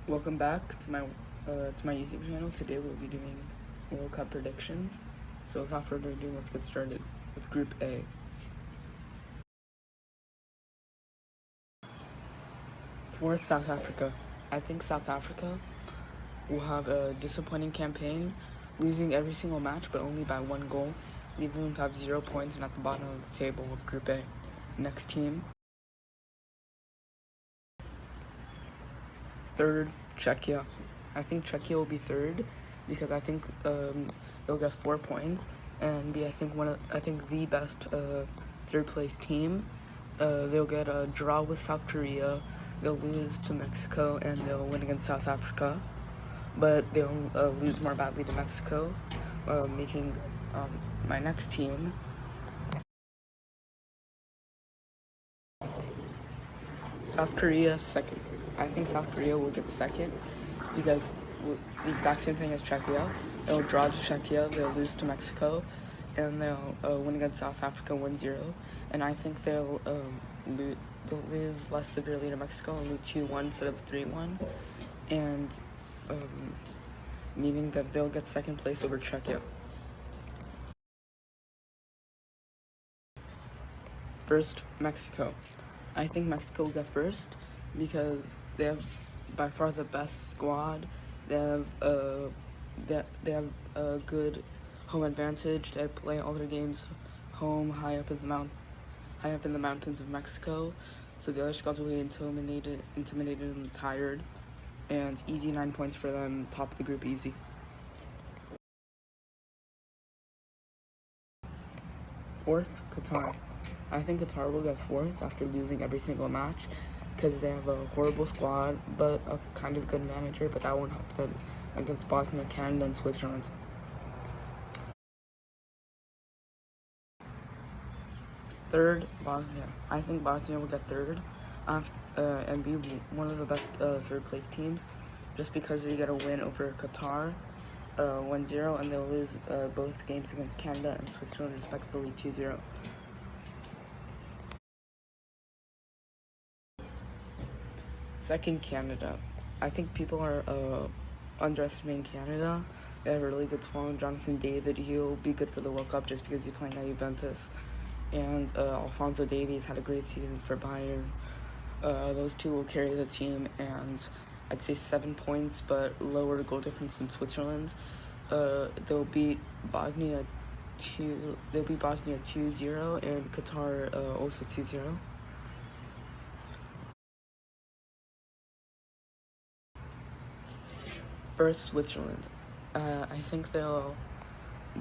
Welcome back to my YouTube channel. Today we'll be doing World Cup predictions. So without further ado, let's get started with Group A. Fourth, South Africa. I think South Africa will have a disappointing campaign, losing every single match but only by 1 goal, leaving them to have 0 points and at the bottom of the table of Group A. Next team. Third, Czechia. I think Czechia will be third because I think they'll get 4 points and be I think the best third place team. They'll get a draw with South Korea, they'll lose to Mexico, and they'll win against South Africa, but they'll lose more badly to Mexico, making my next team South Korea second. I think South Korea will get second because the exact same thing as Czechia. They'll draw to Czechia, they'll lose to Mexico, and they'll win against South Africa 1-0. And I think they'll lose less severely to Mexico, only 2-1 instead of 3-1, and meaning that they'll get second place over Czechia. First, Mexico. I think Mexico will get first because they have by far the best squad. They have a good home advantage. They play all their games home, high up in the mountains of Mexico. So the other squads will be intimidated and tired. And easy 9 points for them. Top of the group easy. Fourth, Qatar. I think Qatar will get fourth after losing every single match because they have a horrible squad but a kind of good manager, but that won't help them against Bosnia, Canada, and Switzerland. Third, Bosnia. I think Bosnia will get third and be one of the best third place teams just because they get a win over Qatar 1-0, and they'll lose both games against Canada and Switzerland respectively 2-0. Second, Canada. I think people are underestimating Canada. They have a really good squad. Jonathan David, he'll be good for the World Cup just because he's playing at Juventus. And Alphonso Davies had a great season for Bayern. Those two will carry the team, and I'd say 7 points, but lower goal difference than Switzerland. They'll beat Bosnia 2-0, and Qatar also 2-0. First, Switzerland. I think they'll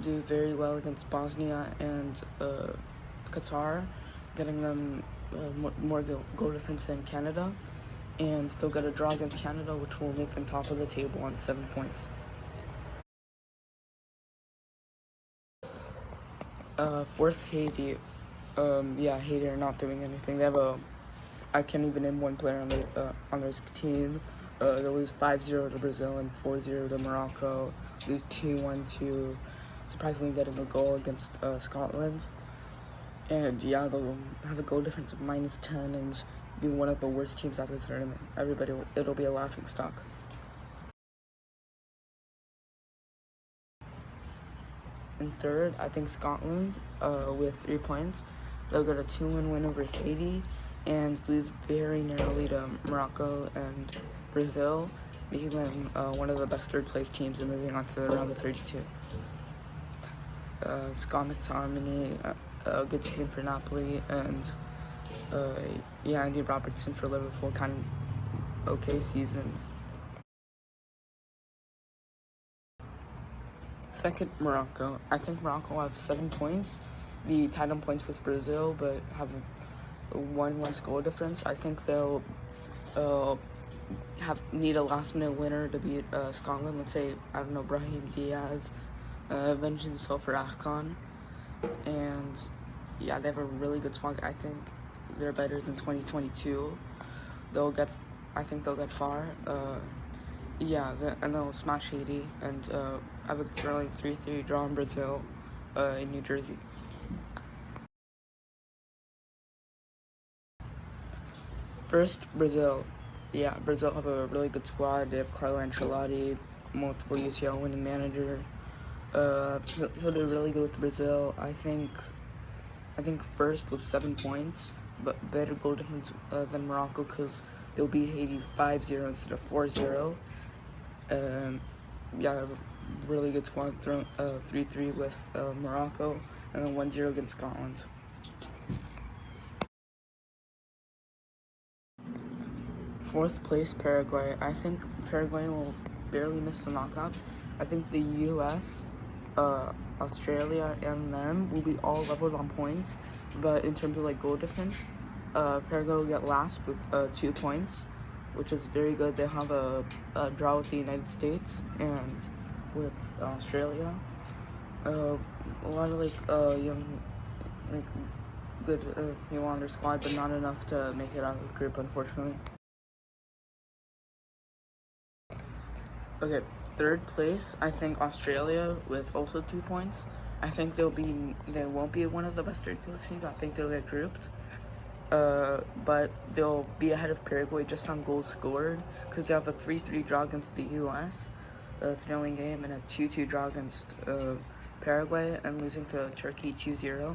do very well against Bosnia and Qatar, getting them more goal difference than Canada, and they'll get a draw against Canada, which will make them top of the table on 7 points. Fourth, Haiti. Haiti are not doing anything. They have I can't even name one player on their team. They'll lose 5-0 to Brazil and 4-0 to Morocco. Lose 2-1 to, surprisingly, getting a goal against Scotland. And yeah, they'll have a goal difference of -10 and be one of the worst teams at the tournament. It'll be a laughing stock. And third, I think Scotland with 3 points. They'll get a 2-1 win over Haiti and lose very narrowly to Morocco and Brazil, making them one of the best third place teams and moving on to the round of 32. Scott McTominay, a good season for Napoli, and Andy Robertson for Liverpool, kind of okay season. Second, Morocco. I think Morocco will have 7 points, be tied on points with Brazil, but have one less goal difference. I think they'll need a last-minute winner to beat Scotland. Let's say, I don't know, Brahim Diaz avenge himself for AFCON. And yeah, they have a really good squad. I think they're better than 2022. I think they'll get far. And they'll smash Haiti and have a thrilling 3-3 draw in Brazil in New Jersey. First, Brazil. yeah, Brazil have a really good squad. They have Carlo Ancelotti, multiple UCL winning manager. He'll do really good with Brazil. I think first with 7 points, but better goal difference than Morocco because they'll beat Haiti 5-0 instead of 4-0. Yeah, really good squad. 3-3 with Morocco, and then 1-0 against Scotland. Fourth place, Paraguay. I think Paraguay will barely miss the knockouts. I think the U.S., Australia, and them will be all leveled on points. But in terms of like goal difference, Paraguay will get last with 2 points, which is very good. They have a draw with the United States and with Australia. A lot of young, like good people on their squad, but not enough to make it out of the group, unfortunately. Okay, third place, I think Australia with also 2 points. I think they won't be one of the best third place teams. I think they'll get grouped. But they'll be ahead of Paraguay just on goals scored because they have a 3-3 draw against the U.S., a thrilling game, and a 2-2 draw against Paraguay, and losing to Turkey 2-0,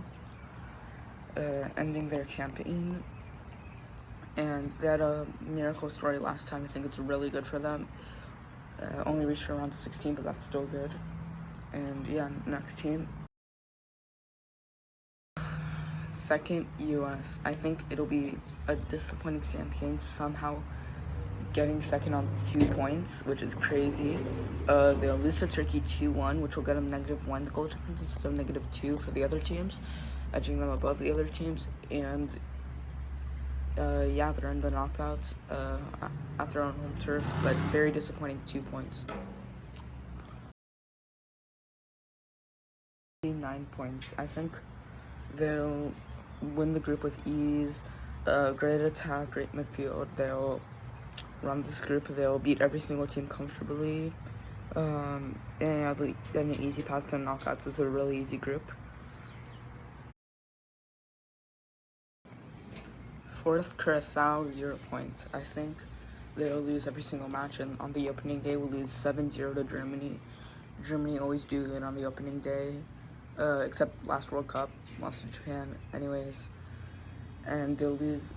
ending their campaign. And they had a miracle story last time. I think it's really good for them. Only reached around 16, but that's still good. And yeah, next team. Second, US. I think it'll be a disappointing campaign, somehow getting second on 2 points, which is crazy. They'll lose to Turkey 2-1, which will get them -1 goal difference instead of -2 for the other teams, edging them above the other teams. And yeah, they're in the knockouts at their own home turf, but very disappointing 2 points. 9 points. I think they'll win the group with ease. Great attack, great midfield. They'll run this group. They'll beat every single team comfortably. And an easy path to knockouts. Is a really easy group. Fourth, Curacao, 0 points. I think they'll lose every single match, and on the opening day, we'll lose 7-0 to Germany. Germany always do good on the opening day, except last World Cup, lost to Japan, anyways. And they'll lose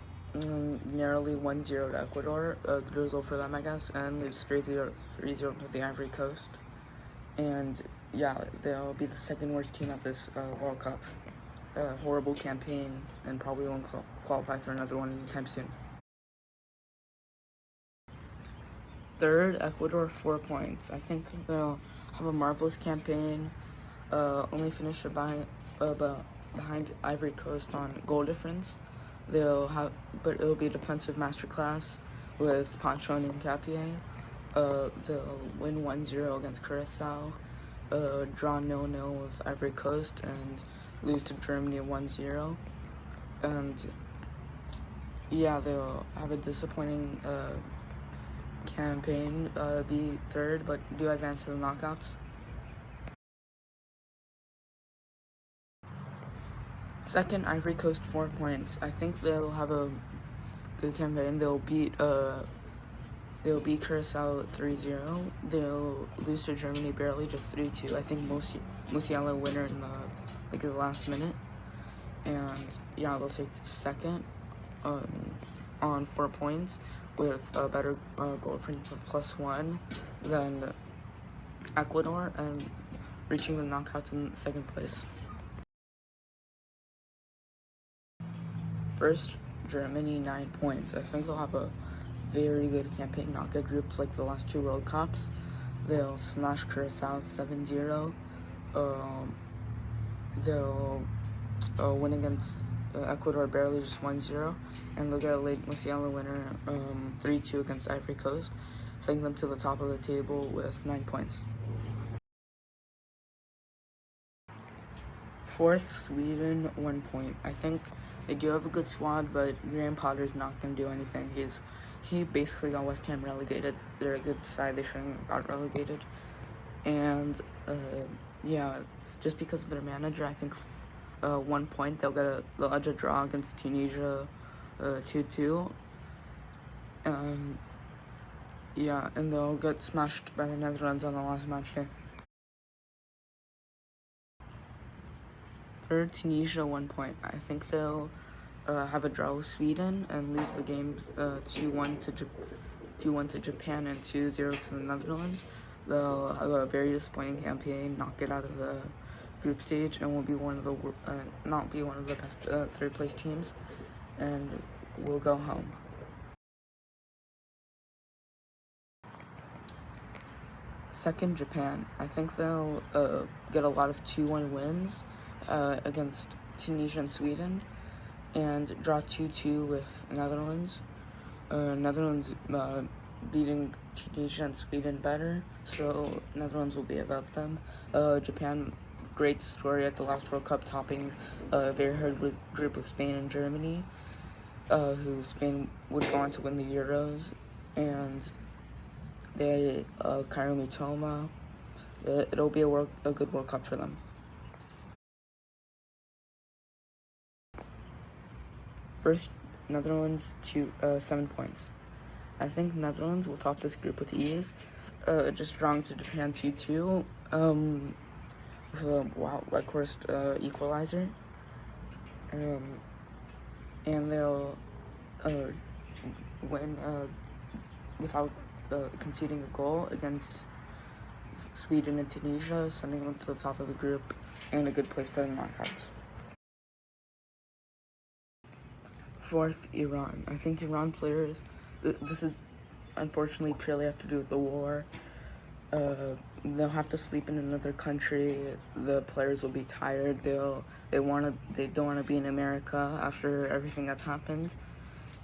narrowly 1-0 to Ecuador, a good result for them, I guess, and lose 3-0 to the Ivory Coast. And yeah, they'll be the second worst team at this World Cup. Horrible campaign, and probably won't qualify for another one anytime soon. Third, Ecuador, 4 points. I think they'll have a marvelous campaign. Only finished behind Ivory Coast on goal difference. But it'll be a defensive masterclass with Pancho and Hincapié. They'll win 1-0 against Curacao, draw 0-0 with Ivory Coast, and lose to Germany 1-0. And yeah, they'll have a disappointing campaign, be third, but do advance to the knockouts. Second, Ivory Coast, 4 points. I think they'll have a good campaign. They'll beat Curacao 3-0. They'll lose to Germany barely, just 3-2. I think Musiala winner in the last minute. And yeah, they'll take second on 4 points with a better goal difference of +1 than Ecuador, and reaching the knockouts in second place. First, Germany, 9 points. I think they'll have a very good campaign, not good groups like the last 2 World Cups. They'll smash Curacao 7-0. They'll win against Ecuador barely, just 1-0, and they'll get a late Musiala winner 3-2 against Ivory Coast, sending them to the top of the table with 9 points. Fourth, Sweden, 1 point. I think they do have a good squad, but Graham Potter's not going to do anything. He basically got West Ham relegated. They're a good side. They shouldn't have got relegated. And yeah, just because of their manager, I think 1 point. They'll edge a draw against Tunisia 2-2. Yeah, and they'll get smashed by the Netherlands on the last match day. Third, Tunisia 1 point. I think they'll have a draw with Sweden and lose the games 2-1 to Japan and 2-0 to the Netherlands. They'll have a very disappointing campaign, not get out of the group stage, and will be not be one of the best third place teams, and will go home. Second, Japan. I think they'll get a lot of 2-1 wins against Tunisia and Sweden, and draw 2-2 with Netherlands. Netherlands beating Tunisia and Sweden better, so Netherlands will be above them. Japan, great story at the last World Cup, topping a very hard group with Spain and Germany, who Spain would go on to win the Euros, and they Kairo Mitoma. It'll be a good World Cup for them. First, Netherlands 7 points. I think Netherlands will top this group with ease. Just drawing to Japan 2-2 with a Weghorst equalizer. And they'll win without conceding a goal against Sweden and Tunisia, sending them to the top of the group and a good place for the knockouts. Fourth, Iran. I think Iran players, this is unfortunately purely have to do with the war. They'll have to sleep in another country. The players will be tired. They don't want to be in America after everything that's happened,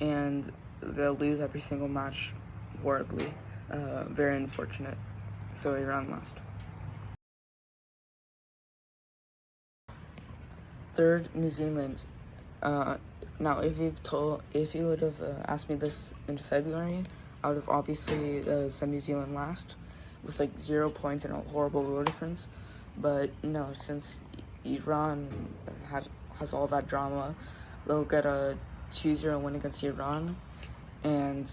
and they'll lose every single match horribly. Very unfortunate. So Iran last. Third, New Zealand. Now, if you would have asked me this in February, I would have obviously said New Zealand last, with like 0 points and a horrible goal difference. But no, since Iran has all that drama, they'll get a 2-0 win against Iran, and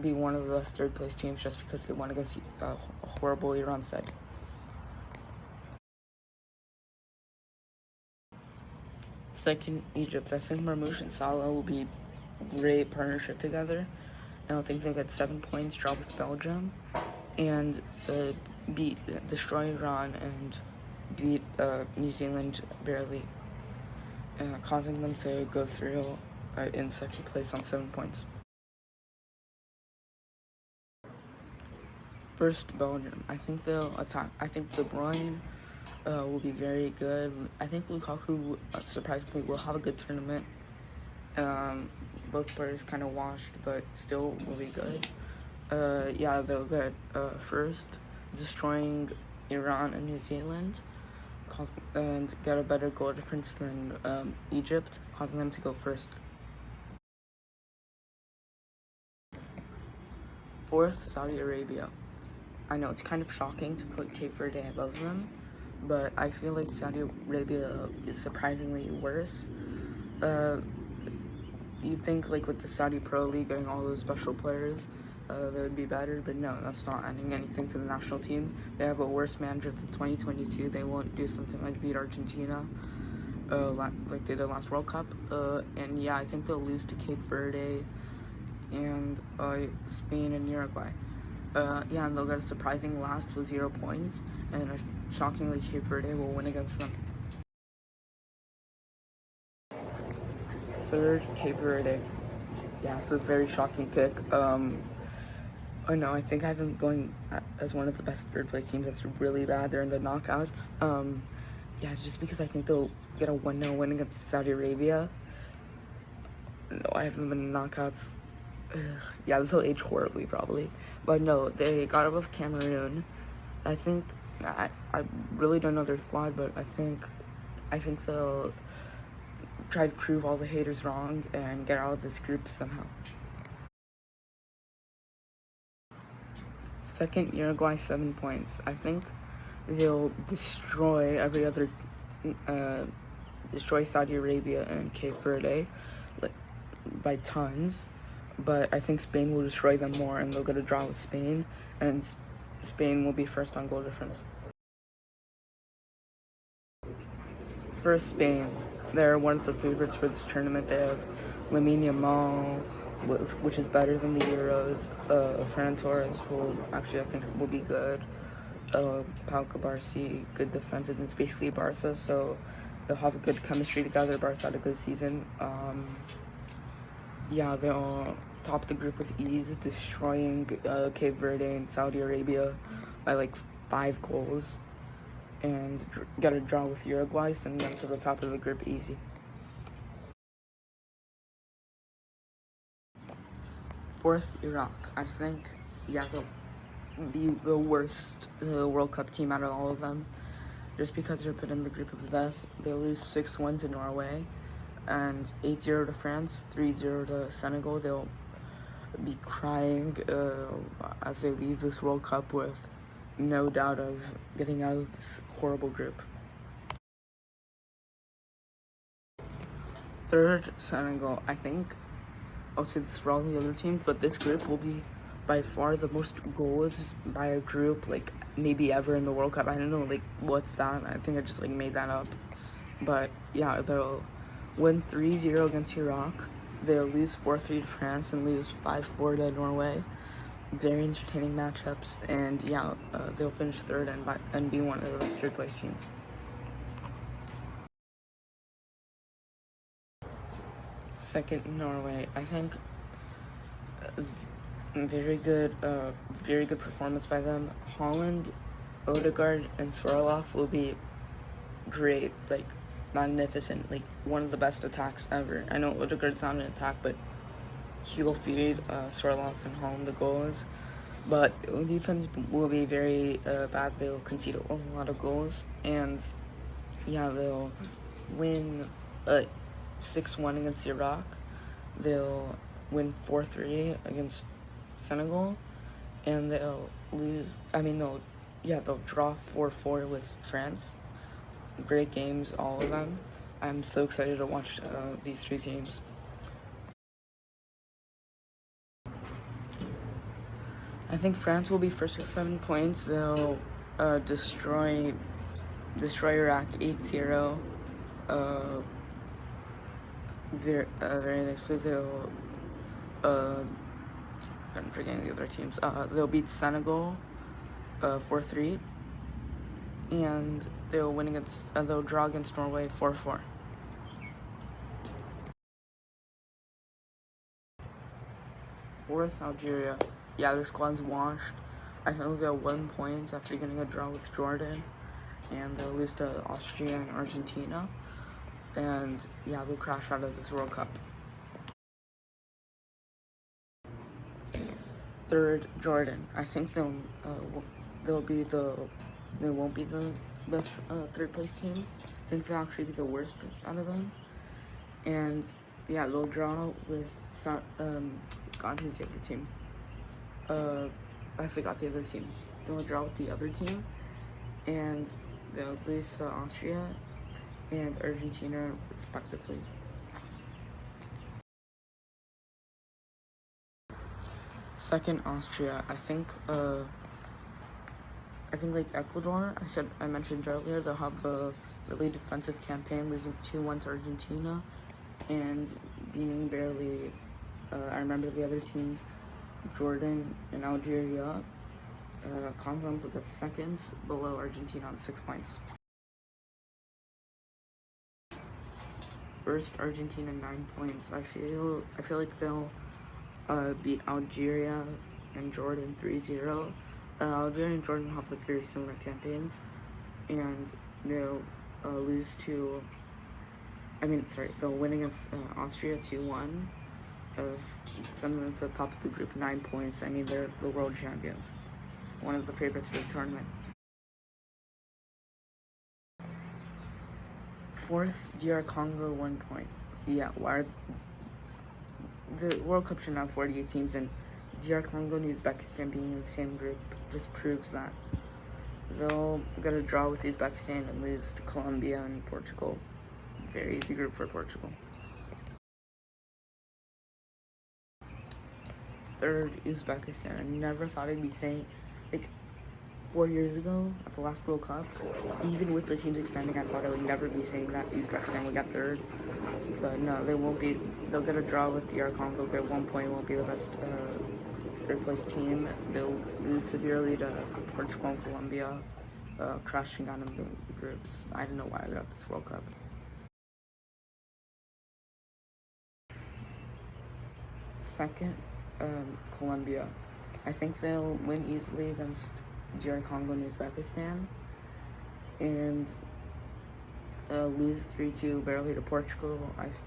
be one of the best third place teams just because they won against a horrible Iran side. Second, Egypt. I think Marmoush and Salah will be great partnership together. I don't think they'll get 7 points, draw with Belgium, and destroy Iran and beat New Zealand barely, causing them to go through in second place on 7 points. First, Belgium. I think they'll attack. I think De Bruyne will be very good. I think Lukaku, surprisingly, will have a good tournament. Both players kind of washed, but still will be good. Yeah, they'll get first, destroying Iran and New Zealand, and get a better goal difference than Egypt, causing them to go first. Fourth, Saudi Arabia. I know it's kind of shocking to put Cape Verde above them, but I feel like Saudi Arabia is surprisingly worse. You'd think like with the Saudi Pro League getting all those special players, they would be better, but no, that's not adding anything to the national team. They have a worse manager than 2022. They won't do something like beat Argentina, like they did last World Cup. And yeah, I think they'll lose to Cape Verde and Spain and Uruguay. Yeah, and they'll get a surprising last with 0 points, and shockingly Cape Verde will win against them. Third, Cape Verde. Yeah, so very shocking pick. Oh no, I think I have them going as one of the best third place teams. That's really bad. They're in the knockouts. Yeah, it's just because I think they'll get a 1-0 win against Saudi Arabia. No, I have them in the knockouts. Yeah, this will age horribly probably, but no, they got above Cameroon. I think I really don't know their squad, but I think they'll try to prove all the haters wrong and get out of this group somehow. Second, Uruguay 7 points. I think they'll destroy destroy Saudi Arabia and Cape Verde, like by tons. but I think Spain will destroy them more, and they'll get a draw with Spain, and Spain will be first on goal difference. First, Spain. They're one of the favorites for this tournament. They have Lamine Yamal, which is better than the Euros. Ferran Torres will actually, I think, will be good. Pau Cubarsí, good defensive. It's basically Barca, so they'll have a good chemistry together. Barca had a good season. Yeah, they'll top the group with ease, destroying Cape Verde and Saudi Arabia by like 5 goals, and get a draw with Uruguay, send them to the top of the group easy. Fourth, Iraq. I think, yeah, they'll be the worst World Cup team out of all of them, just because they're put in the group of death. They lose 6-1 to Norway, and 8-0 to France, 3-0 to Senegal. They'll be crying as they leave this World Cup with no doubt of getting out of this horrible group. Third, Senegal. I think I'll say this for all the other teams, but this group will be by far the most goals by a group, like maybe ever in the World Cup. I don't know, like what's that? I think I just like made that up. But yeah, they'll win 3-0 against Iraq. They'll lose 4-3 to France and lose 5-4 to Norway. Very entertaining matchups, and yeah, they'll finish third and be one of the best third place teams. Second, Norway. I think very good performance by them. Holland, Odegaard, and Sorloth will be great, like magnificent, like one of the best attacks ever. I know Odegaard's not an attack, but he'll feed Sorloth and Holland the goals. But defense will be very bad. They'll concede a lot of goals, and yeah, they'll win 6-1 against Iraq. They'll win 4-3 against Senegal, and they'll draw 4-4 with France. Great games, all of them. I'm so excited to watch these 3 teams. I think France will be first with 7 points. They'll destroy Iraq 8-0. Very nicely. They'll I'm forgetting the other teams. They'll beat Senegal 4-3, and they'll draw against Norway 4-4. Fourth, Algeria. Yeah, their squad's washed. I think they'll 1 point after getting a draw with Jordan, and they'll lose to Austria and Argentina, and yeah, they'll crash out of this World Cup. Third, Jordan. I think they won't be the best third place team. I think they'll actually be the worst out of them, and yeah, they'll draw with God, who's the other team? I forgot the other team. They'll draw with the other team, and they'll lose to Austria and Argentina, respectively. Second, Austria. I think like Ecuador. I mentioned earlier, they'll have a really defensive campaign, losing 2-1 to Argentina, and beating barely. I remember the other teams, Jordan and Algeria. Congo will get second, below Argentina on 6 points. First, Argentina 9 points. I feel like they'll beat Algeria and Jordan 3-0. Algeria and Jordan have like very similar campaigns, and they'll they'll win against Austria 2-1. Send them to the top of the group, 9 points. I mean, they're the world champions, one of the favorites for the tournament. Fourth, DR Congo 1 point. Yeah, the World Cup should have 48 teams, and DR Congo and Uzbekistan being in the same group just proves that. They'll get a draw with Uzbekistan and lose to Colombia and Portugal. Very easy group for Portugal. third, Uzbekistan. I never thought I'd be saying, like, 4 years ago at the last World Cup, even with the teams expanding, I thought I would never be saying that Uzbekistan would get third. But no, they won't be. They'll get a draw with DR Congo, get 1 point, won't be the best third place team. They'll lose severely to Portugal and Colombia, crashing out in the groups. I don't know why I got this World Cup. Second, Colombia. I think they'll win easily against DR Congo and Uzbekistan, and lose 3-2 barely to Portugal.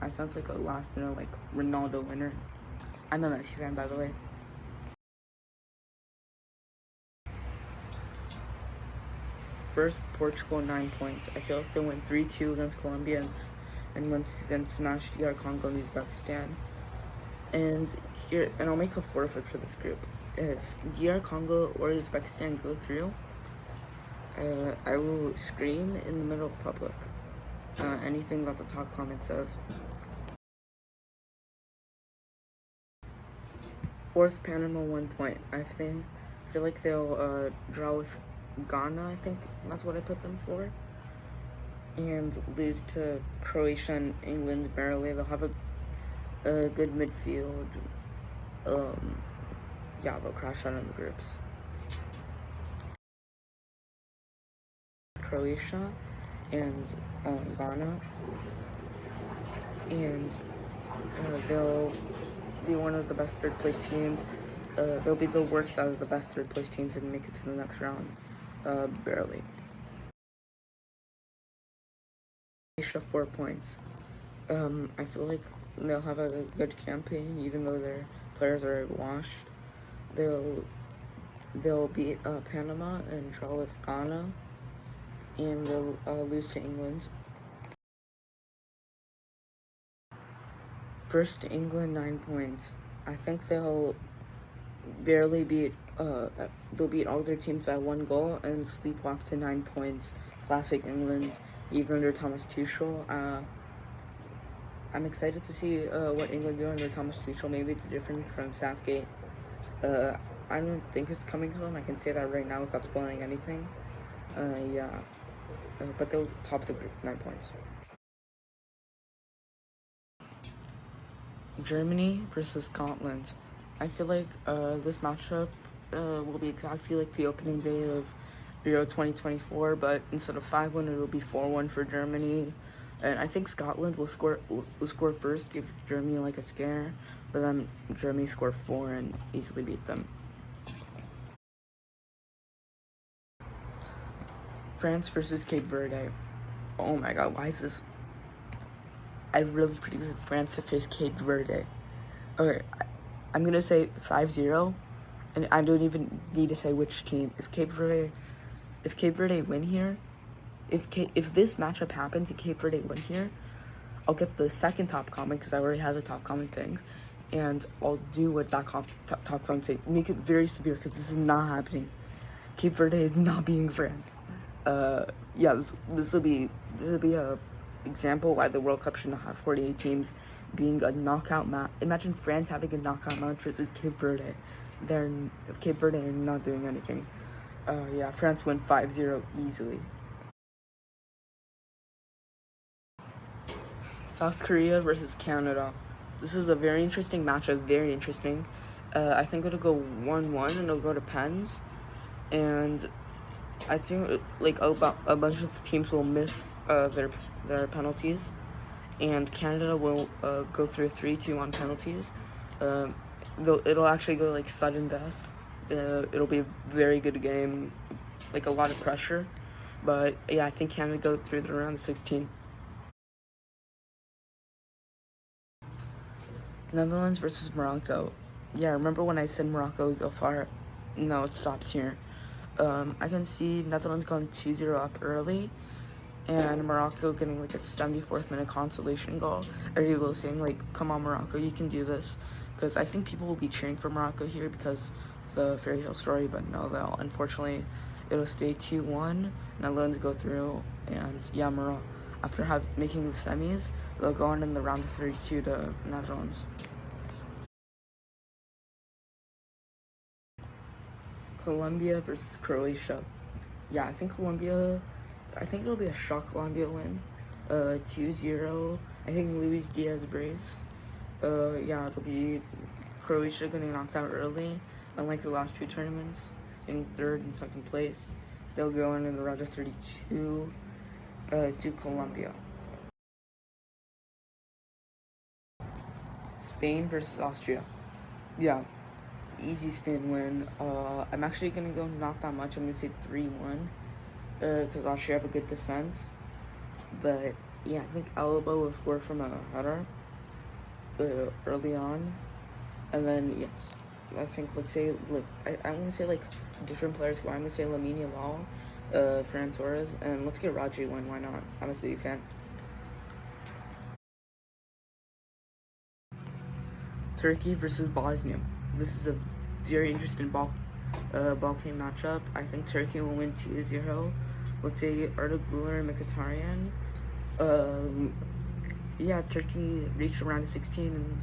I sound like a last minute like Ronaldo winner. I'm a Messi fan, by the way. First, Portugal 9 points. I feel like they went 3-2 against Colombia and then smashed DR Congo and Uzbekistan. And I'll make a forfeit for this group. If DR Congo or Uzbekistan go through, I will scream in the middle of public. Anything that the top comment says. Fourth, Panama 1 point. I feel like they'll draw with Ghana. I think that's what I put them for. And lose to Croatia and England barely. They'll have a good midfield. Yeah, they'll crash out in the groups. Croatia and Ghana, and they'll be one of the best third place teams. They'll be the worst out of the best third place teams and make it to the next round, barely. Croatia 4 points. I feel like they'll have a good campaign, even though their players are washed. They'll beat Panama and draw with Ghana, and they'll lose to England. First, England 9 points. I think they'll barely beat. They'll beat all their teams by 1 goal and sleepwalk to 9 points. Classic England, even under Thomas Tuchel. I'm excited to see what England do under Thomas Tuchel. Maybe it's different from Southgate. I don't think it's coming home. I can say that right now without spoiling anything. Yeah. But they'll top the group, 9 points. Germany versus Scotland. I feel like this matchup will be exactly like the opening day of Euro 2024, but instead of 5-1, it will be 4-1 for Germany. And I think Scotland will score first, give Germany like a scare, but then Germany score 4 and easily beat them. France versus Cape Verde. Oh my god, why is this? I really predicted France to face Cape Verde. Okay, I'm gonna say 5-0, and I don't even need to say which team. If Cape Verde win here, if this matchup happens and Cape Verde win here, I'll get the second top comment because I already have the top comment thing, and I'll do what that top comment say. Make it very severe because this is not happening. Cape Verde is not beating France. Yeah, this will be a example why the World Cup should not have 48 teams being a knockout match. Imagine France having a knockout match versus Cape Verde. Cape Verde are not doing anything. Yeah, France win 5-0 easily. South Korea versus Canada. This is a very interesting matchup, very interesting. I think it'll go 1-1 and it'll go to pens. And I think like a bunch of teams will miss their penalties, and Canada will go through 3-2 on penalties. It'll actually go like sudden death. It'll be a very good game, like a lot of pressure. But yeah, I think Canada go through the round of 16. Netherlands versus Morocco. Yeah, remember when I said Morocco would go far? No, it stops here. I can see Netherlands going 2-0 up early, and Morocco getting like a 74th minute consolation goal. Everybody was saying like, come on Morocco, you can do this. Because I think people will be cheering for Morocco here because of the fairy tale story, but no, unfortunately, it'll stay 2-1, Netherlands go through, and yeah, Morocco, after making the semis, they'll go on in the round of 32 to Netherlands. Colombia versus Croatia. Yeah, I think it'll be a shock Colombia win. 2-0. I think Luis Diaz brace. Yeah, it'll be Croatia getting knocked out early, unlike the last two tournaments, in third and second place. They'll go in the round of 32 to Colombia. Spain versus Austria. Yeah, easy Spain win. I'm actually gonna go not that much. I'm gonna say 3-1, because Austria have a good defense. But yeah, I think Alaba will score from a header early on, and then yes, I think let's say I'm gonna say like different players score. I'm gonna say Lamine Yamal, Ferran Torres, and let's get Rodri one. Why not? I'm a City fan. Turkey versus Bosnia. This is a very interesting ball game matchup. I think Turkey will win 2-0. Let's say Arda Güler and Mkhitaryan. Yeah, Turkey reached around of 16 and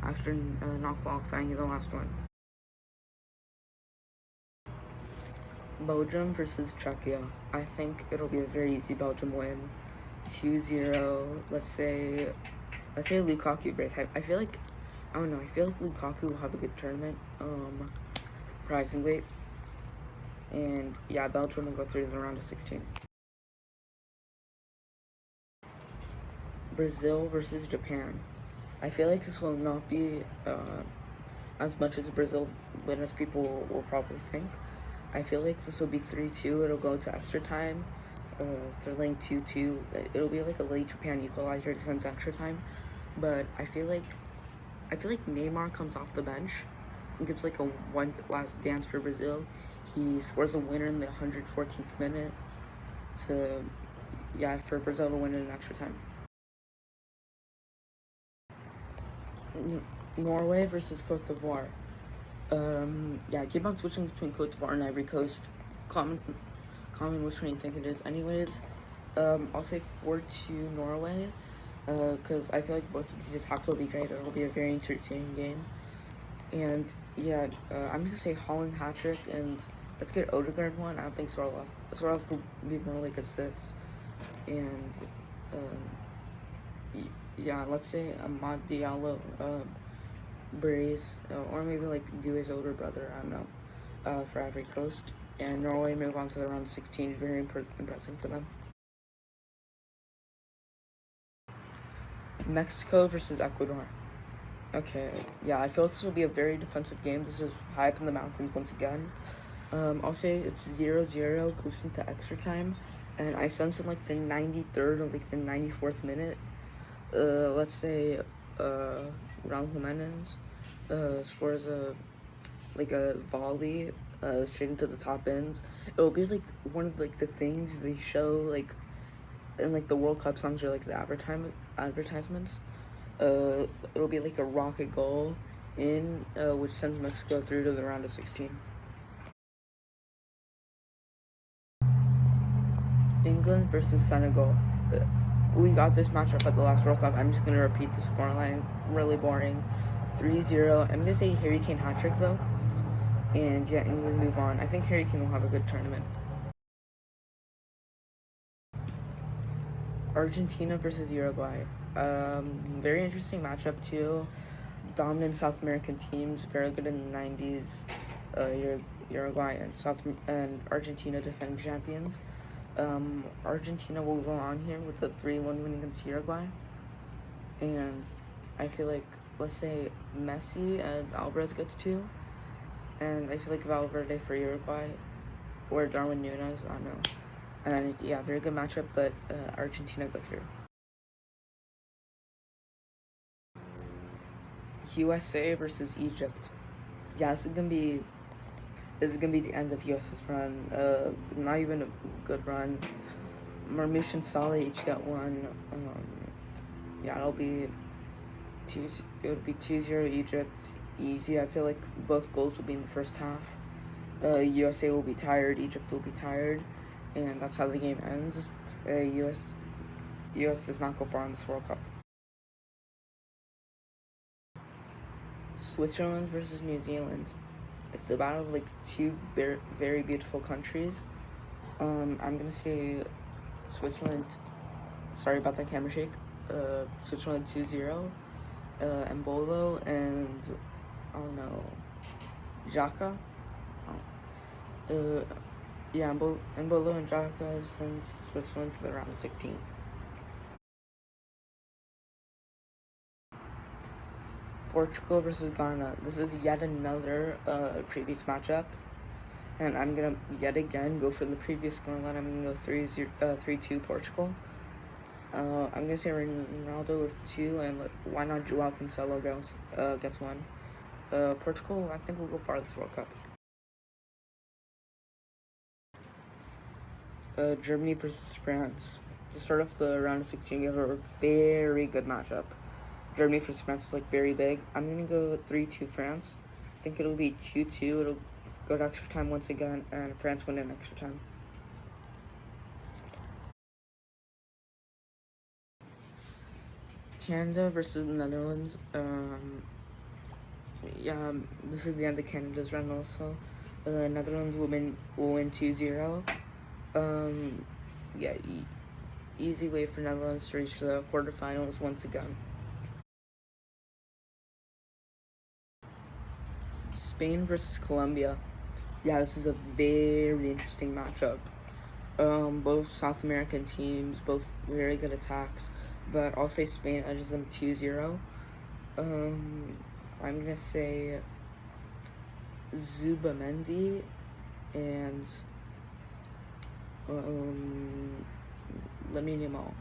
after not qualifying in the last one. Belgium versus Czechia. I think it'll be a very easy Belgium win. 2-0. Let's say Lukaku brace. I feel like I don't know. I feel like Lukaku will have a good tournament. Surprisingly. And yeah, Belgium will go through the round of 16. Brazil versus Japan. I feel like this will not be as much as a Brazil win as people will probably think. I feel like this will be 3-2. It'll go to extra time. They're laying 2-2. It'll be like a late Japan equalizer to send to extra time. But I feel like Neymar comes off the bench and gives like a one last dance for Brazil. He scores a winner in the 114th minute for Brazil to win in extra time. Norway versus Cote d'Ivoire. Yeah, I keep on switching between Cote d'Ivoire and Ivory Coast. Comment which one you think it is. Anyways, I'll say 4-2 Norway, because I feel like both of these attacks will be great. It'll be a very entertaining game. And yeah, I'm gonna say Haaland hat-trick, and let's get Odegaard one. I don't think Sorloth will be more like assists. And yeah, let's say Amad Diallo brace, or maybe like do his older brother, I don't know, for Ivory Coast. And Norway move on to the round of 16, very impressive for them. Mexico versus Ecuador. Okay, yeah, I feel like this will be a very defensive game. This is high up in the mountains once again. I'll say it's 0-0, goes into extra time, and I sense in like the 93rd or like the 94th minute, let's say Raul Jimenez scores a volley straight into the top ends. It will be like one of like the things they show like in like the World Cup songs or like the advertisements. It'll be like a rocket goal in which sends Mexico through to the round of 16. England versus Senegal. We got this matchup at the last World Cup. I'm just gonna repeat the scoreline. Really boring. 3-0. I'm gonna say Harry Kane hat-trick though. And yeah, England move on. I think Harry Kane will have a good tournament. Argentina versus Uruguay. Very interesting matchup too. Dominant South American teams, very good in the 90s. Uruguay and Argentina defending champions. Argentina will go on here with a 3-1 win against Uruguay. And I feel like, let's say Messi and Alvarez gets 2. And I feel like Valverde for Uruguay, or Darwin Núñez, I don't know. And yeah, very good matchup, but Argentina go through. USA versus Egypt. Yeah, this is gonna be the end of US's run. Not even a good run. Marmoush and Saleh each get 1. Yeah, it'll be 2-0 Egypt. Easy. I feel like both goals will be in the first half. USA will be tired. Egypt will be tired, and that's how the game ends. US does not go far in this World Cup. Switzerland versus New Zealand. it's the battle of like two very beautiful countries. I'm gonna say Switzerland. Sorry about that camera shake. Switzerland 2-0. Embolo and I don't know, Xhaka. Yeah, Embolo and Xhaka sends Switzerland to the round of 16. Portugal versus Ghana. This is yet another previous matchup, and I'm gonna yet again go for the previous scoreline. I'm gonna go 3-2 Portugal. I'm gonna say Ronaldo with 2, and why not Joao Cancelo gets 1. Portugal, I think, will go far this World Cup. Germany versus France. To start off the round of 16, we have a very good matchup. Germany versus France is like very big. I'm gonna go 3-2 France. I think it'll be 2-2. It'll go to extra time once again, and France win in extra time. Canada versus the Netherlands. Yeah, this is the end of Canada's run also. The Netherlands will win 2-0. Yeah, easy way for Netherlands to reach the quarterfinals once again. Spain versus Colombia. Yeah, this is a very interesting matchup. Both South American teams, both very good attacks, but I'll say Spain edges them 2-0. I'm gonna say Zubamendi and Lamine Yamal.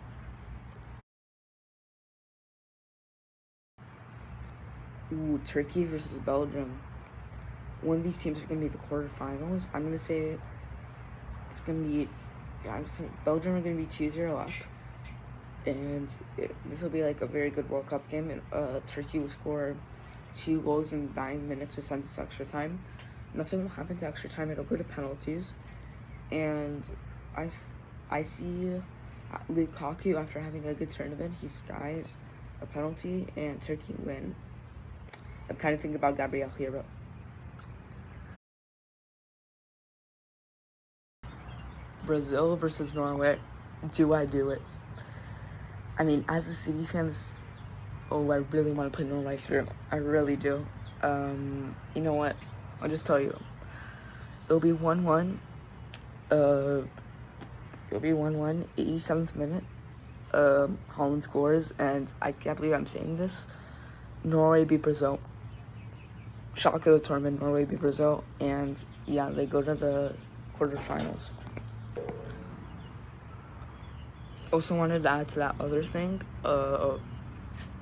Ooh, Turkey versus Belgium. One of these teams are gonna be the quarterfinals. I'm gonna say it's gonna be, yeah, I'm saying Belgium are gonna be 2-0 up, and this will be like a very good World Cup game. And Turkey will score 2 goals in 9 minutes to send it to extra time. Nothing will happen to extra time. It'll go to penalties, and I see Lukaku, after having a good tournament, he skies a penalty and Turkey win. I'm kind of thinking about Gabriel Hero. Brazil versus Norway. Do I do it? I mean, as a City fan, I really want to put Norway through. I really do. You know what? I'll just tell you. It'll be 1-1. It'll be 1-1, 87th minute. Holland scores, and I can't believe I'm saying this. Norway beat Brazil. Shock of the tournament, Norway beat Brazil, and yeah, they go to the quarterfinals. Also wanted to add to that other thing.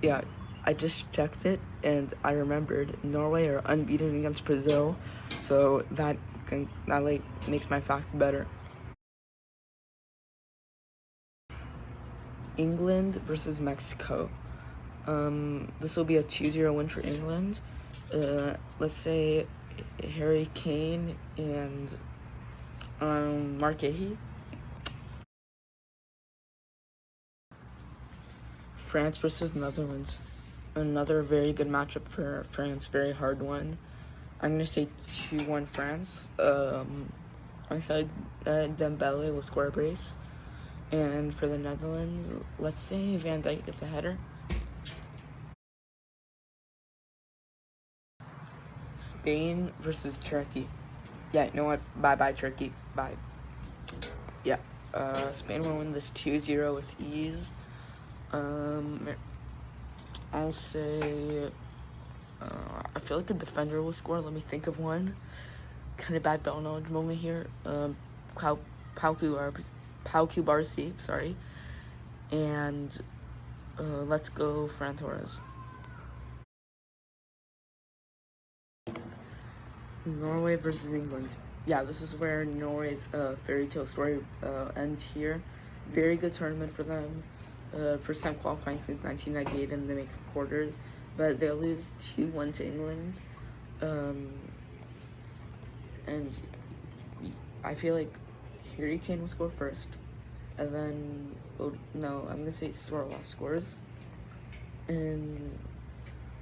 Yeah, I just checked it, and I remembered Norway are unbeaten against Brazil, so that like makes my fact better. England versus Mexico. This will be a 2-0 win for England. Let's say Harry Kane and Mark Gahey. France versus Netherlands. Another very good matchup for France, very hard one. I'm gonna say 2-1 France. I heard Dembele will score a brace. And for the Netherlands, let's say Van Dijk gets a header. Spain versus Turkey. Yeah, you know what? Bye-bye, Turkey. Bye. Yeah. Spain will win this 2-0 with ease. I'll say... I feel like the defender will score. Let me think of one. Kind of bad ball knowledge moment here. Pau Cubarsí, sorry. And let's go Ferran Torres. Norway versus England. Yeah, this is where Norway's fairy tale story ends here. Very good tournament for them. First time qualifying since 1998, and they make the quarters. But they'll lose 2-1 to England. And I feel like Harry Kane will score first. And then, no, I'm going to say Sorloth scores. And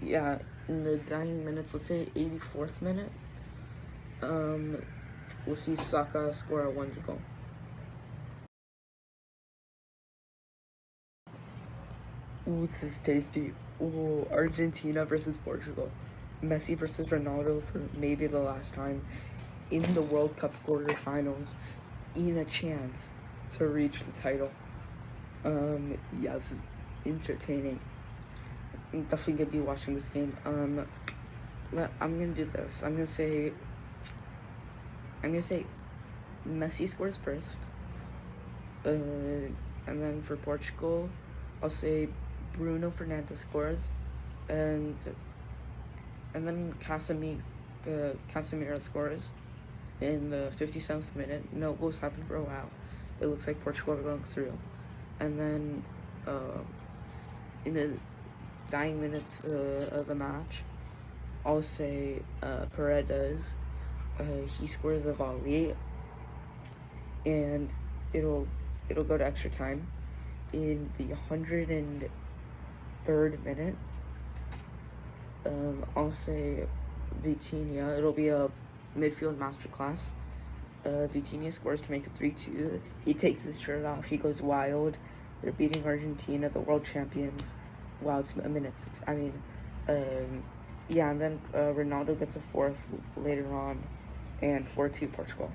yeah, in the dying minutes, let's say 84th minute, We'll see Saka score a wonder goal. Ooh, this is tasty. Ooh, Argentina versus Portugal. Messi versus Ronaldo for maybe the last time in the World Cup quarterfinals, in a chance to reach the title. Yeah, this is entertaining. I'm definitely gonna be watching this game. I'm gonna do this. I'm gonna say Messi scores first. And then for Portugal, I'll say Bruno Fernandes scores, and then Casemiro scores in the 57th minute. No goals happened for a while. It looks like Portugal are going through. And then in the dying minutes of the match, I'll say Paredes. He scores a volley, and it'll go to extra time in the 103rd minute. I'll say Vitinha. It'll be a midfield masterclass. Vitinha scores to make it 3-2. He takes his shirt off. He goes wild. They're beating Argentina, the world champions. Wow, it's a minute 6. I mean, yeah, and then Ronaldo gets a fourth later on, and 4-2 Portugal.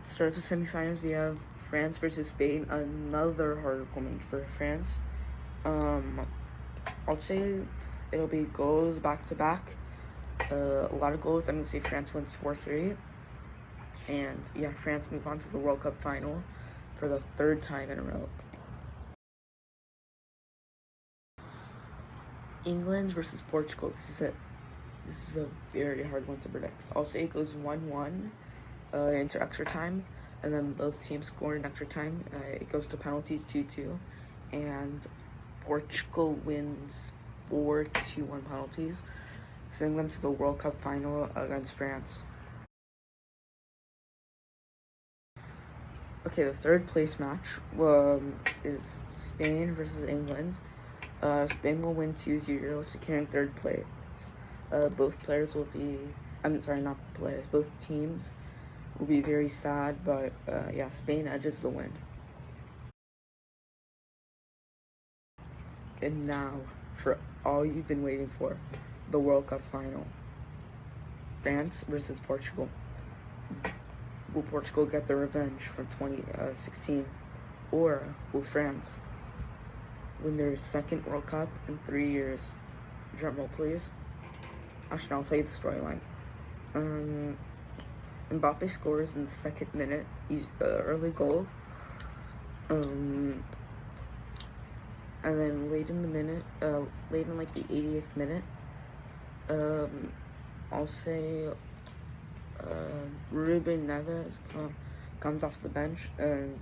Start the semifinals. We have France versus Spain. Another hard opponent for France. I'll say it'll be goals back to back. A lot of goals. I'm gonna say France wins 4-3, and yeah, France move on to the World Cup final for the 3rd time in a row. England versus Portugal. This is a very hard one to predict. I'll say it goes 1-1 into extra time, and then both teams score in extra time. It goes to penalties 2-2, and Portugal wins 4-2 on penalties, sending them to the World Cup final against France. Okay, the 3rd place match is Spain versus England. Spain will win 2-0, securing 3rd place. Both players will be, not players, both teams will be very sad, but yeah, Spain edges the win. And now, for all you've been waiting for, the World Cup final. France versus Portugal. Will Portugal get their revenge from 2016? Or will France win their 2nd World Cup in 3 years? Drum roll, please. Actually, I'll tell you the storyline. Mbappe scores in the 2nd minute, early goal. And then late in like the 80th minute, I'll say Ruben Neves comes off the bench and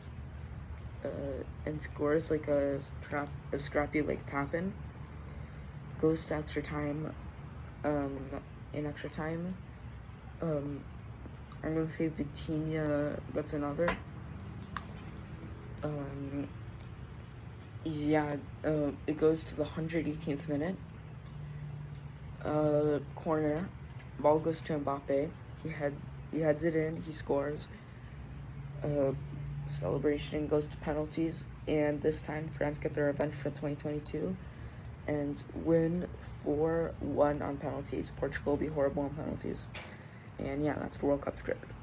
scores like a scrappy like tap-in. Goes to extra time. In extra time, I'm gonna say Vitinha gets another. Yeah, it goes to the 118th minute. Corner, ball goes to Mbappe. He heads it in. He scores. Celebration goes to penalties, and this time France get their revenge for 2022 and win 4-1 on penalties. Portugal will be horrible on penalties. And yeah, that's the World Cup script.